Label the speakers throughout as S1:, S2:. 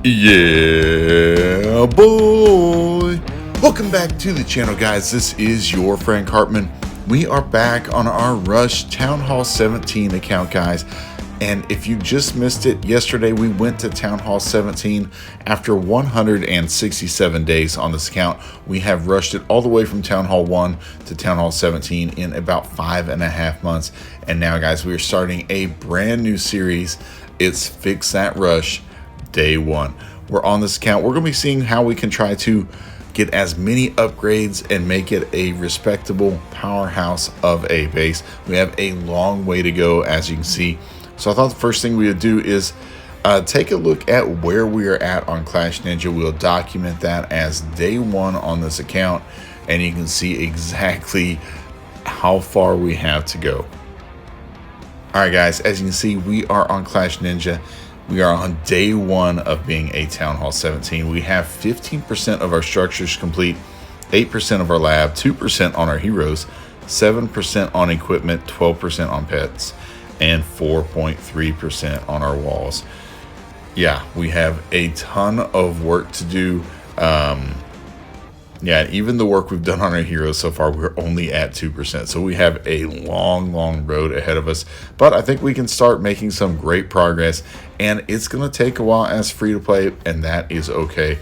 S1: Yeah, boy. Welcome back to the channel, guys. This is your friend Cartman. We are back on our Rush Town Hall 17 account, guys. And if you just missed it, yesterday we went to Town Hall 17 after 167 days on this account. We have rushed it all the way from Town Hall 1 to Town Hall 17 in about 5.5 months. And now, guys, we are starting a brand new series. It's Fix That Rush Day 1. We're on this account. We're going to be seeing how we can try to get as many upgrades and make it a respectable powerhouse of a base. We have a long way to go, as you can see. So I thought the first thing we would do is take a look at where we are at on Clash Ninja. We'll document that as day 1 on this account, and you can see exactly how far we have to go. All right, guys, as you can see, we are on Clash Ninja. We are on day 1 of being a Town Hall 17. We have 15% of our structures complete, 8% of our lab, 2% on our heroes, 7% on equipment, 12% on pets, and 4.3% on our walls. Yeah, we have a ton of work to do. Yeah, even the work we've done on our heroes so far, we're only at 2%. So we have a long, long road ahead of us. But I think we can start making some great progress. And it's going to take a while as free to play, and that is okay.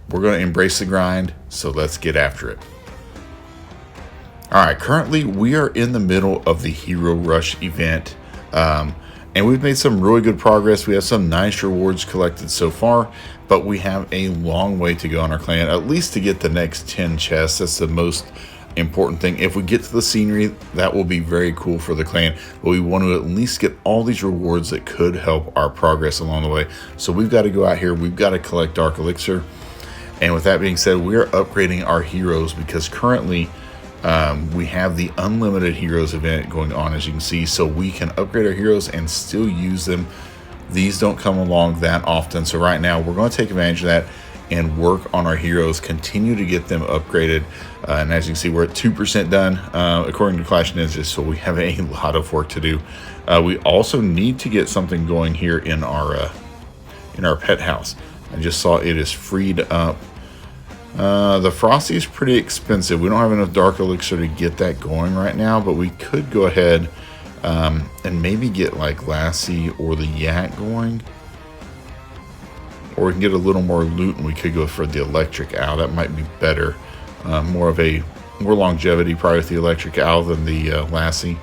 S1: We're going to embrace the grind, so let's get after it. All right, currently we are in the middle of the Hero Rush event. And we've made some really good progress. We have some nice rewards collected so far, but we have a long way to go on our clan, at least to get the next 10 chests. That's the most important thing. If we get to the scenery, that will be very cool for the clan, but we want to at least get all these rewards that could help our progress along the way. So we've got to go out here. We've got to collect Dark Elixir. And with that being said, we are upgrading our heroes because currently we have the unlimited heroes event going on, as you can see, so we can upgrade our heroes and still use them. These don't come along that often, so right now we're going to take advantage of that and work on our heroes, continue to get them upgraded. And as you can see, we're at 2% done according to Clash Ninja, so we have a lot of work to do. We also need to get something going here in our pet house. I just saw it is freed up. The Frosty is pretty expensive. We don't have enough Dark Elixir to get that going right now, but we could go ahead and maybe get like Lassie or the Yak going. Or we can get a little more loot and we could go for the Electric Owl. That might be better. More longevity probably with the Electric Owl than the Lassie.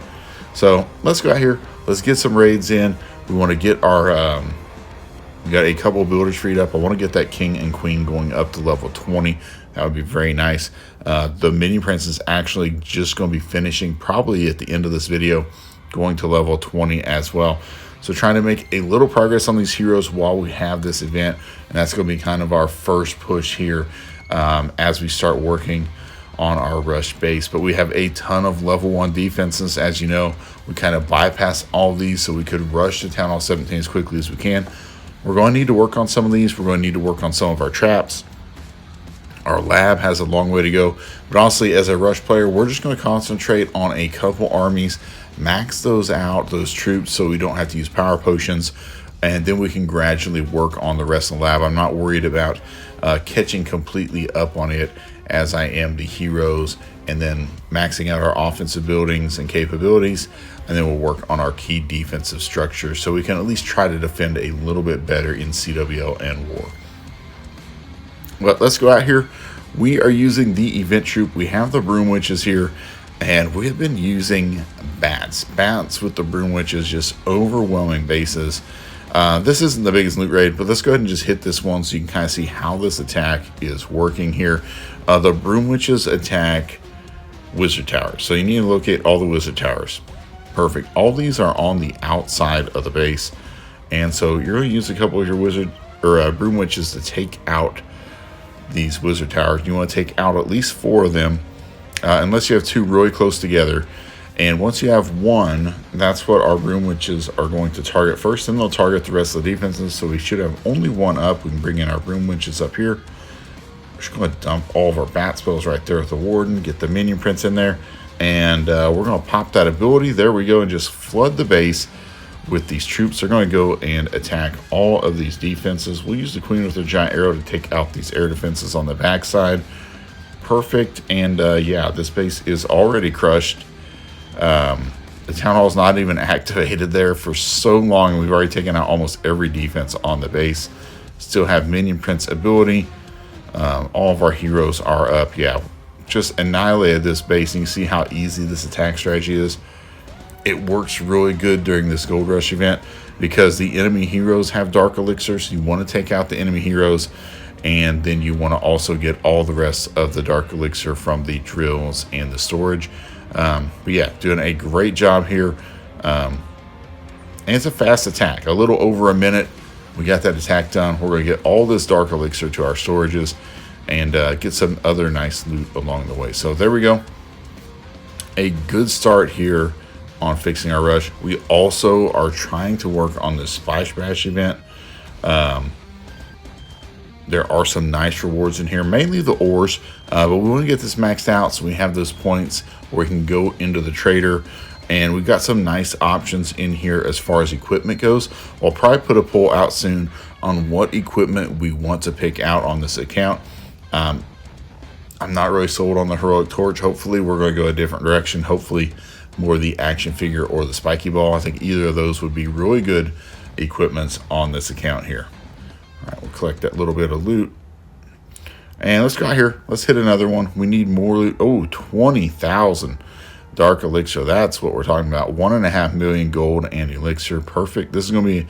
S1: So let's go out here. Let's get some raids in. We want to get our... we got a couple of builders freed up. I want to get that King and Queen going up to level 20. That would be very nice. The Mini Prince is actually just going to be finishing probably at the end of this video, going to level 20 as well. So trying to make a little progress on these heroes while we have this event. And that's going to be kind of our first push here as we start working on our rush base. But we have a ton of level 1 defenses. As you know, we kind of bypass all of these so we could rush to Town Hall 17 as quickly as we can. We're going to need to work on some of these. We're going to need to work on some of our traps. Our lab has a long way to go. But honestly, as a rush player, we're just going to concentrate on a couple armies, max those out, those troops, so we don't have to use power potions. And then we can gradually work on the rest of the lab. I'm not worried about catching completely up on it as I am the heroes, and then maxing out our offensive buildings and capabilities. And then we'll work on our key defensive structures so we can at least try to defend a little bit better in CWL and War. But let's go out here. We are using the event troop. We have the broom witches here, and we have been using bats. Bats with the broom witches, just overwhelming bases. This isn't the biggest loot raid, but let's go ahead and just hit this one so you can kind of see how this attack is working here. The broom witches attack wizard towers, so you need to locate all the wizard towers. Perfect. All these are on the outside of the base, and so you're going to use a couple of your wizard or broom witches to take out these wizard towers. You want to take out at least 4 of them, unless you have 2 really close together. And once you have 1, that's what our broom witches are going to target first, and they'll target the rest of the defenses. So we should have only 1 up. We can bring in our broom witches up here. We're just going to dump all of our bat spells right there with the warden, get the minion prince in there. And we're going to pop that ability. There we go, and just flood the base with these troops. They're going to go and attack all of these defenses. We'll use the queen with her giant arrow to take out these air defenses on the backside. Perfect. And yeah, this base is already crushed. The town hall is not even activated there for so long, and we've already taken out almost every defense on the base. Still have minion prince ability. All of our heroes are up. Yeah, just annihilated this base, and you see how easy this attack strategy is. It works really good during this gold rush event because the enemy heroes have dark elixirs. You want to take out the enemy heroes, and then you want to also get all the rest of the dark elixir from the drills and the storage. But yeah, doing a great job here. And it's a fast attack, a little over a minute. We got that attack done. We're going to get all this dark elixir to our storages and get some other nice loot along the way. So there we go. A good start here on fixing our rush. We also are trying to work on the Splash Bash event. There are some nice rewards in here, mainly the ores, but we want to get this maxed out so we have those points where we can go into the trader. And we've got some nice options in here as far as equipment goes. I'll probably put a poll out soon on what equipment we want to pick out on this account. I'm not really sold on the heroic torch. Hopefully we're going to go a different direction. Hopefully more the action figure or the spiky ball. I think either of those would be really good equipments on this account here. All right, we'll collect that little bit of loot. And let's go out here. Let's hit another one. We need more loot. Oh, 20,000 dark elixir. That's what we're talking about. 1.5 million gold and elixir. Perfect. This is going to be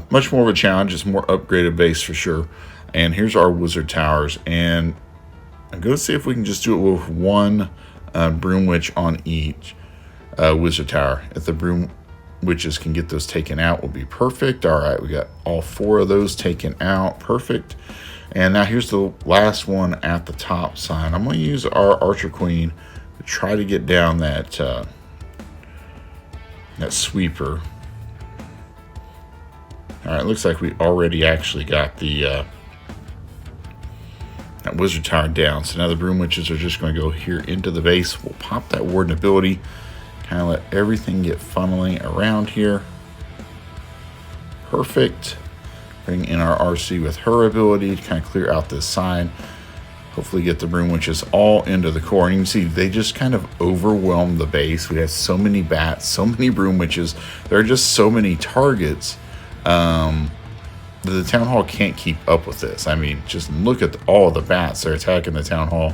S1: much more of a challenge. It's more upgraded base for sure. And here's our wizard towers. And I'm going to see if we can just do it with one broom witch on each wizard tower. If the broom witches can get those taken out, will be perfect. All right, we got all 4 of those taken out. Perfect. And now here's the last one at the top side. I'm going to use our archer queen to try to get down that that sweeper. All right, looks like we already actually got the that wizard tower down. So now the broom witches are just going to go here into the base. We'll pop that warden ability, kind of let everything get funneling around here. Perfect. Bring in our RC with her ability to kind of clear out this side. Hopefully get the broom witches all into the core. And you can see they just kind of overwhelm the base. We have so many bats, so many broom witches. There are just so many targets. The town hall can't keep up with this. I mean, just look at all the bats that are attacking the town hall.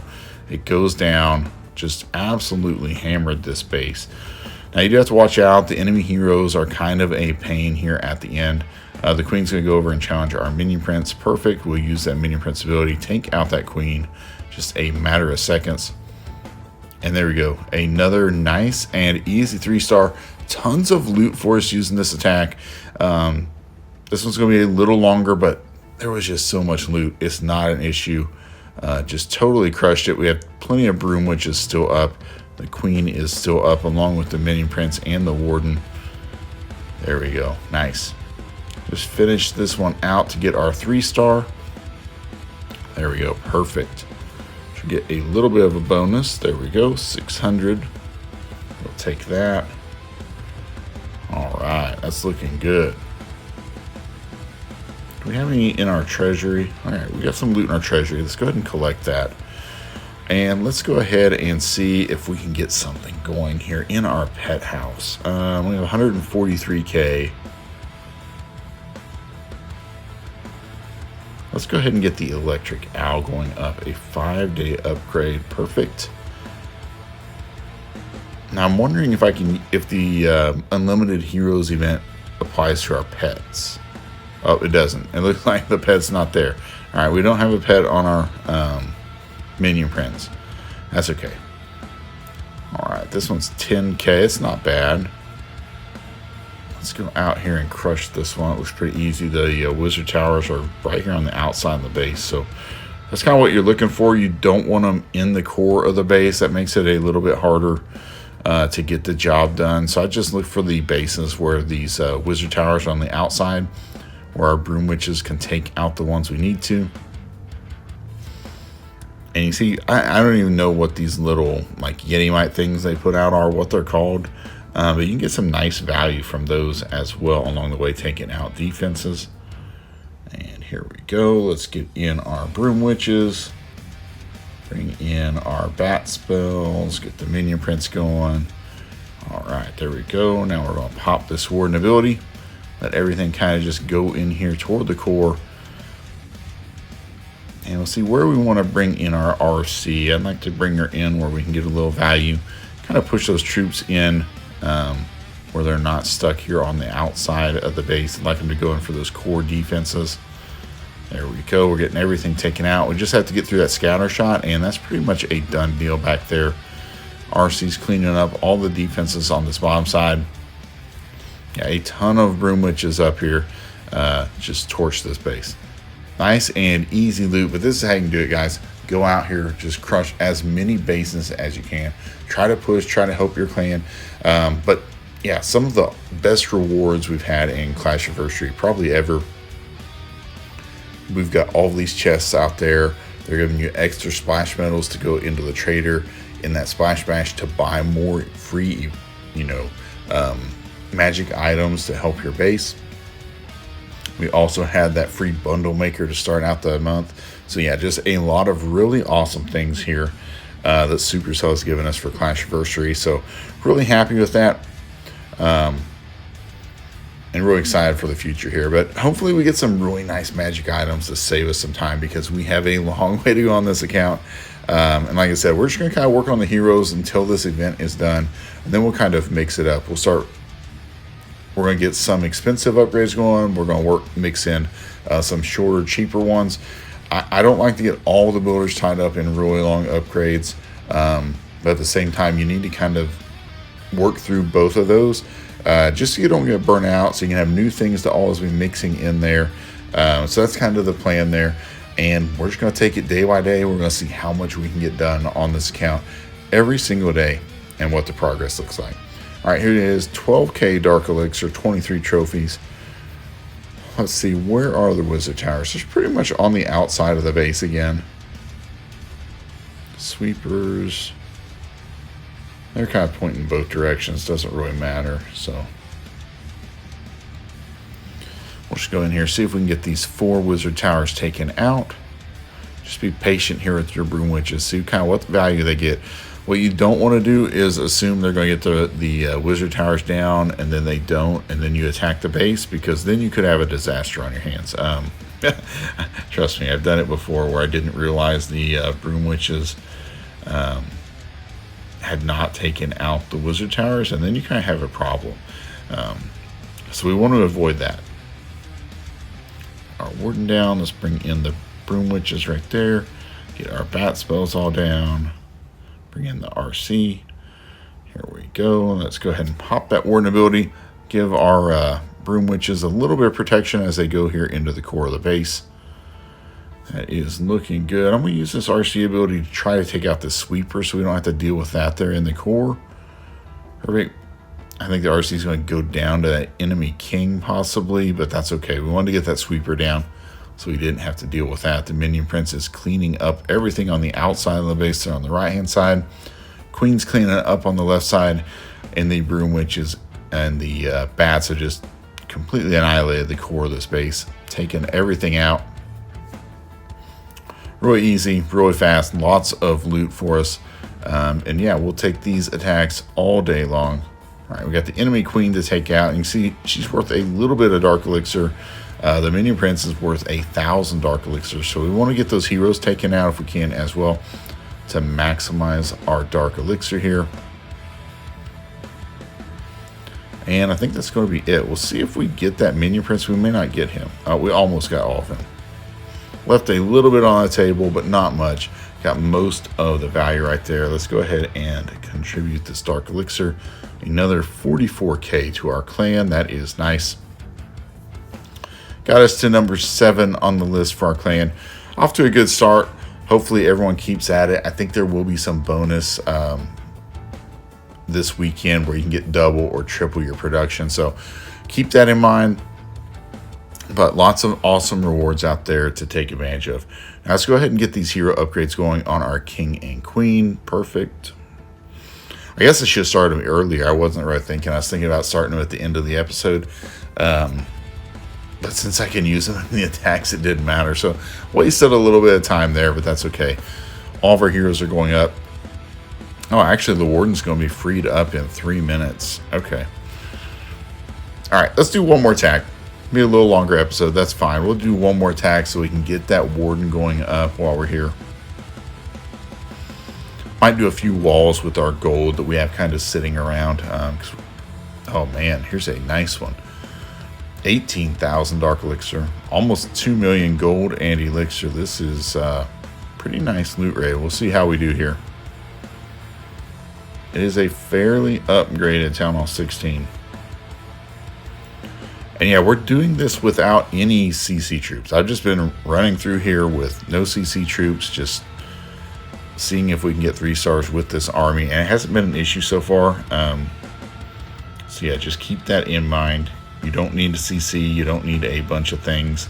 S1: It goes down. Just absolutely hammered this base. Now you do have to watch out. The enemy heroes are kind of a pain here at the end. The queen's going to go over and challenge our minion prince. Perfect. We'll use that minion prince ability. Take out that queen. Just a matter of seconds. And there we go. Another nice and easy 3-star. Tons of loot for us using this attack. This one's going to be a little longer, but there was just so much loot. It's not an issue. Just totally crushed it. We have plenty of broom witches still up. The queen is still up along with the minion prince and the warden. There we go. Nice. Just finish this one out to get our 3-star. There we go. Perfect. Should get a little bit of a bonus. There we go. 600. We'll take that. All right. That's looking good. Do we have any in our treasury? All right. We got some loot in our treasury. Let's go ahead and collect that. And let's go ahead and see if we can get something going here in our pet house. We have 143K. Let's go ahead and get the electric owl going up. A 5-day upgrade. Perfect. Now I'm wondering if the unlimited heroes event applies to our pets. Oh, it doesn't. It looks like the pet's not there. All right, we don't have a pet on our minion prince. That's okay. All right, this one's 10K. It's not bad. Let's go out here and crush this one. It looks pretty easy. The wizard towers are right here on the outside of the base, so that's kind of what you're looking for. You don't want them in the core of the base. That makes it a little bit harder to get the job done. So I just look for the bases where these wizard towers are on the outside, where our broom witches can take out the ones we need to. And you see, I don't even know what these little like Yeti-mite things they put out are, what they're called. But you can get some nice value from those as well along the way, taking out defenses. And here we go. Let's get in our broom witches. Bring in our bat spells. Get the minion prints going. All right, there we go. Now we're going to pop this warden ability. Let everything kind of just go in here toward the core. And we'll see where we want to bring in our RC. I'd like to bring her in where we can get a little value. Kind of push those troops in where they're not stuck here on the outside of the base. I'd like them to go in for those core defenses. There we go. We're getting everything taken out. We just have to get through that scatter shot, and that's pretty much a done deal back there. RC's cleaning up all the defenses on this bottom side. Yeah, a ton of broom witches up here. Just torch this base. Nice and easy loot, but this is how you can do it, guys. Go out here, just crush as many bases as you can. Try to push, try to help your clan. But yeah, some of the best rewards we've had in Clash Anniversary probably ever. We've got all these chests out there. They're giving you extra splash medals to go into the trader in that splash bash to buy more free, magic items to help your base. We also had that free bundle maker to start out the month. So yeah, just a lot of really awesome things here that Supercell has given us for Clash Anniversary. So really happy with that. And really excited for the future here. But hopefully we get some really nice magic items to save us some time, because we have a long way to go on this account. And like I said, we're just going to kind of work on the heroes until this event is done. And then we'll kind of mix it up. We're going to get some expensive upgrades going. We're going to mix in some shorter, cheaper ones. I don't like to get all the builders tied up in really long upgrades. But at the same time, you need to kind of work through both of those. Just so you don't get burnt out, so you can have new things to always be mixing in there. So that's kind of the plan there. And we're just going to take it day by day. We're going to see how much we can get done on this account every single day and what the progress looks like. All right, here it is. 12K Dark Elixir, 23 trophies. Let's see, where are the Wizard Towers? It's pretty much on the outside of the base again. Sweepers. They're kind of pointing both directions. Doesn't really matter. So we'll just go in here, see if we can get these 4 Wizard Towers taken out. Just be patient here with your Broom Witches. See kind of what value they get. What you don't want to do is assume they're going to get the Wizard Towers down, and then they don't, and then you attack the base, because then you could have a disaster on your hands. Trust me, I've done it before where I didn't realize the Broom Witches had not taken out the Wizard Towers, and then you kind of have a problem. So we want to avoid that. Our Warden down. Let's bring in the Broom Witches right there. Get our bat spells all down. Bring in the RC. Here we go. Let's go ahead and pop that Warden ability. Give our Broom Witches a little bit of protection as they go here into the core of the base. That is looking good. I'm going to use this RC ability to try to take out the sweeper so we don't have to deal with that there in the core. Perfect. I think the RC is going to go down to that enemy king possibly, but that's okay. We wanted to get that sweeper down so we didn't have to deal with that. The minion prince is cleaning up everything on the outside of the base there on the right-hand side. Queen's cleaning it up on the left side, and the Broom Witches and the bats are just completely annihilated the core of this base, taking everything out. Really easy, really fast, lots of loot for us. And yeah, we'll take these attacks all day long. All right, we got the enemy queen to take out. And you see she's worth a little bit of Dark Elixir. The minion prince is worth 1,000 Dark Elixir. So we want to get those heroes taken out if we can as well to maximize our Dark Elixir here. And I think that's going to be it. We'll see if we get that minion prince. We may not get him. We almost got all of him. Left a little bit on the table, but not much. Got most of the value right there. Let's go ahead and contribute this Dark Elixir. Another 44K to our clan. That is nice. Got us to number 7 on the list for our clan. Off to a good start. Hopefully everyone keeps at it. I think there will be some bonus this weekend where you can get double or triple your production. So keep that in mind. But lots of awesome rewards out there to take advantage of. Now let's go ahead and get these hero upgrades going on our king and queen. Perfect. I guess I should have started them earlier. I wasn't really thinking. I was thinking about starting them at the end of the episode. But since I can use them in the attacks, it didn't matter. So wasted a little bit of time there, but that's okay. All of our heroes are going up. Oh, actually, the warden's going to be freed up in 3 minutes. Okay. All right, let's do one more attack. Be a little longer episode. That's fine. We'll do one more attack so we can get that warden going up while we're here. Might do a few walls with our gold that we have kind of sitting around. Oh, man, here's a nice one. 18,000 dark elixir, almost 2 million gold and elixir. This is pretty nice loot rate. We'll see how we do here. It is a fairly upgraded Town Hall 16. And yeah, we're doing this without any CC troops. I've just been running through here with no CC troops, just seeing if we can get 3 stars with this army. And it hasn't been an issue so far. So yeah, just keep that in mind. You don't need a CC. You don't need a bunch of things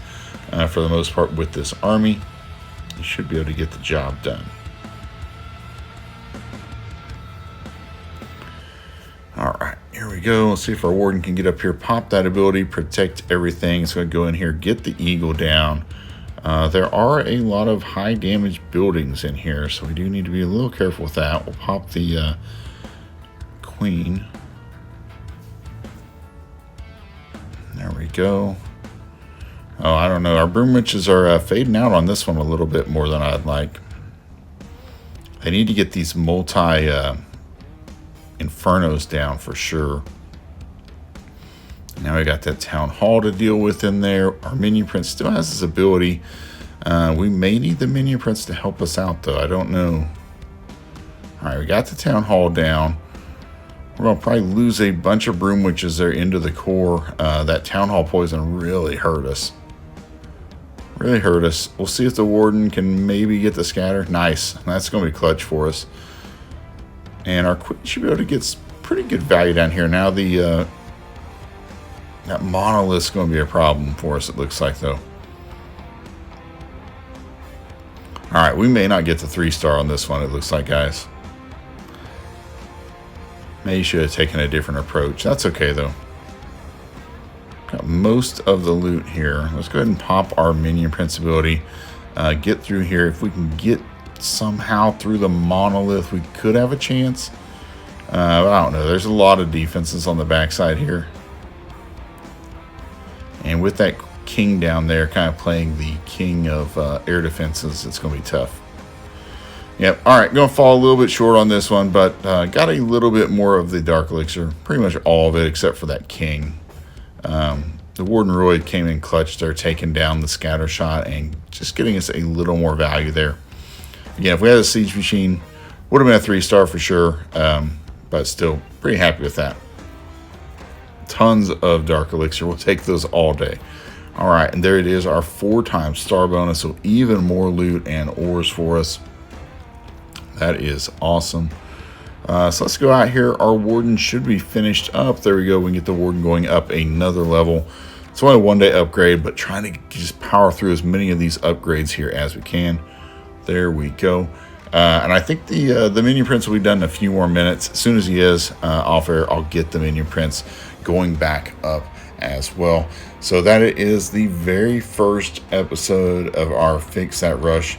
S1: for the most part with this army. You should be able to get the job done. All right, here we go. Let's see if our warden can get up here, pop that ability, protect everything. It's going to go in here, get the eagle down. There are a lot of high damage buildings in here, so we do need to be a little careful with that. We'll pop the queen. There we go. Oh, I don't know. Our broom witches are fading out on this one a little bit more than I'd like. I need to get these multi infernos down for sure. Now we got that town hall to deal with in there. Our minion prince still has this ability. We may need the minion prince to help us out though. I don't know. All right, we got the town hall down. We're going to probably lose a bunch of broom witches there into the core. That town hall poison really hurt us. Really hurt us. We'll see if the warden can maybe get the scatter. Nice. That's going to be clutch for us. And our queen should be able to get pretty good value down here. Now the that monolith's going to be a problem for us, it looks like, though. All right, we may not get the 3-star on this one, it looks like, guys. Maybe should have taken a different approach. That's okay, though. Got most of the loot here. Let's go ahead and pop our minion prince ability. Get through here. If we can get somehow through the monolith, we could have a chance. I don't know. There's a lot of defenses on the backside here. And with that king down there kind of playing the king of air defenses, it's going to be tough. Yep. All right. Going to fall a little bit short on this one, but got a little bit more of the dark elixir. Pretty much all of it except for that king. The Warden Roy came in clutch there, taking down the scatter shot and just getting us a little more value there. Again, if we had a siege machine, would have been a 3-star for sure, but still pretty happy with that. Tons of dark elixir. We'll take those all day. All right, and there it is, our 4-time star bonus, so even more loot and ores for us. That is awesome. So let's go out here. Our warden should be finished up. There we go. We can get the warden going up another level. It's only a 1-day upgrade, but trying to just power through as many of these upgrades here as we can. There we go. And I think the minion prince will be done in a few more minutes. As soon as he is off air, I'll get the minion prince going back up as well. So that is the very first episode of our Fix That Rush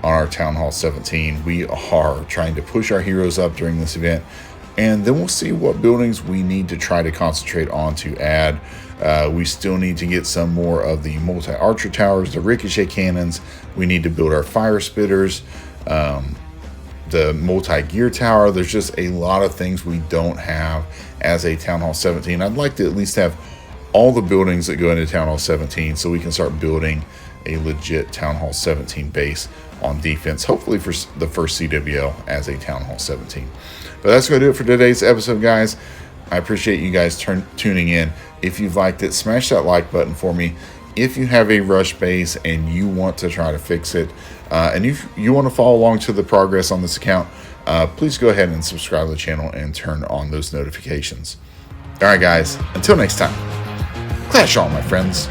S1: on our Town Hall 17. We are trying to push our heroes up during this event, and then we'll see what buildings we need to try to concentrate on to add. We still need to get some more of the multi-archer towers, the ricochet cannons. We need to build our fire spitters, the multi-gear tower. There's just a lot of things we don't have as a Town Hall 17. I'd like to at least have all the buildings that go into Town Hall 17 so we can start building a legit Town Hall 17 base on defense, hopefully for the first CWL as a Town Hall 17. But that's going to do it for today's episode, guys. I appreciate you guys tuning in. If you've liked it, smash that like button for me. If you have a rush base and you want to try to fix it, and if you want to follow along to the progress on this account, please go ahead and subscribe to the channel and turn on those notifications. All right, guys, until next time, clash on, my friends.